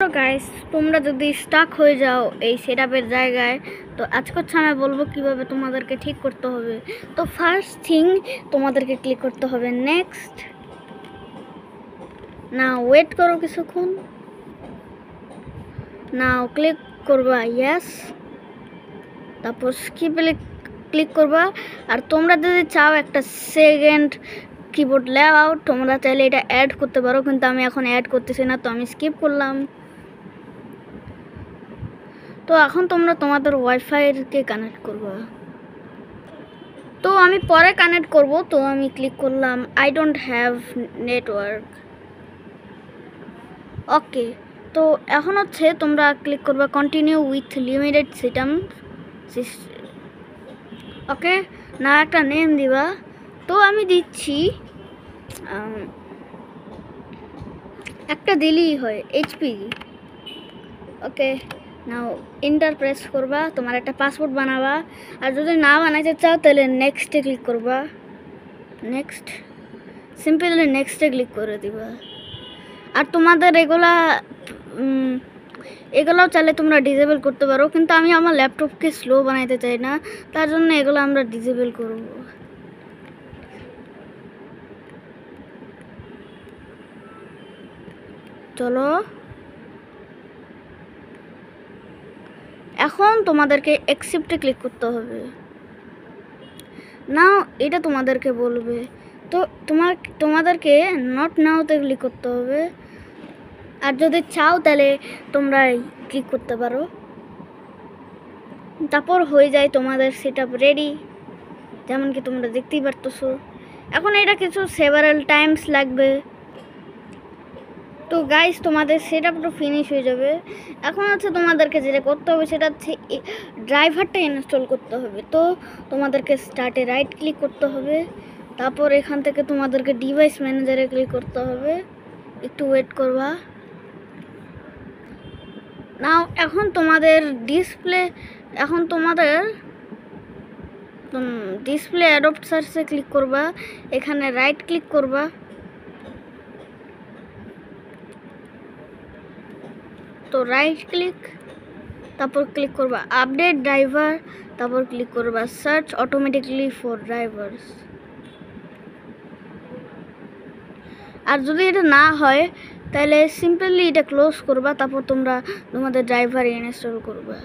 তো গাইস, তোমরা যদি স্টাক হয়ে যাও এই সেটআপের জায়গায়, তো আজকে আমি বলবো কিভাবে তোমাদেরকে ঠিক করতে হবে। তো ফার্স্ট থিং তোমাদেরকে ক্লিক করতে হবে নেক্সট। নাও ওয়েট করো কিছুক্ষণ, নাও ক্লিক করবা ইয়েস, তারপর স্কিপে ক্লিক করবা। আর তোমরা যদি চাও একটা সেকেন্ড কিবোর্ড লেআউট, তোমরা চাইলে এটা অ্যাড করতে পারো, কিন্তু আমি এখন অ্যাড করতেছি না, তো আমি স্কিপ করলাম। তো এখন তোমরা তোমাদের ওয়াইফাইকে কানেক্ট করবা। তো আমি পরে কানেক্ট করব, তো আমি ক্লিক করলাম আই ডোন্ট হ্যাভ নেটওয়ার্ক। ওকে, তো এখন হচ্ছে তোমরা ক্লিক করবা কন্টিনিউ উইথ লিমিটেড সিস্টেম। ওকে, না একটা নেম দিবা। তো আমি দিচ্ছি একটা দিলেই হয়, এইচপি। ওকে, নাও এন্টার প্রেস করবা, তোমার একটা পাসওয়ার্ড বানাবা। আর যদি না বানাইতে চাও তাহলে নেক্সটে ক্লিক করবা। নেক্সট, সিম্পলি নেক্সটে ক্লিক করে দিবা। আর তোমাদের এগুলাও চাইলে তোমরা ডিসেবল করতে পারো, কিন্তু আমি আমার ল্যাপটপকে স্লো বানাইতে চাই না, তার জন্য এগুলো আমরা ডিসেবল করব। চলো, এখন তোমাদেরকে অ্যাকসেপ্টে ক্লিক করতে হবে। নাও এটা তোমাদেরকে বলবে, তো তোমাদেরকে নট নাওতে ক্লিক করতে হবে। আর যদি চাও তাহলে তোমরা ক্লিক করতে পারো, তারপর হয়ে যায় তোমাদের সেটআপ রেডি, যেমন কি তোমরা দেখতেই পারতেছো। এখন এটা কিছু সেভারাল টাইমস লাগবে। তো গাইস, তোমাদের সেটআপটা ফিনিশ হয়ে যাবে। এখন হচ্ছে তোমাদেরকে যেটা করতে হবে সেটা হচ্ছে ড্রাইভারটা ইনস্টল করতে হবে। তো তোমাদেরকে স্টার্টে রাইট ক্লিক করতে হবে, তারপর এখান থেকে তোমাদেরকে ডিভাইস ম্যানেজারে ক্লিক করতে হবে। একটু ওয়েট করবা। নাও এখন তোমাদের ডিসপ্লে অ্যাডপ্ট সার্চে ক্লিক করবা, এখানে রাইট ক্লিক করবা, তো রাইট ক্লিক, তারপর ক্লিক করবা আপডেট ড্রাইভার, তারপর ক্লিক করবা সার্চ অটোমেটিকলি ফর ড্রাইভার্স। আর যদি এটা না হয় তাহলে সিম্পলি এটা ক্লোজ করবা, তারপর তোমরা তোমাদের ড্রাইভার ইনস্টল করবা।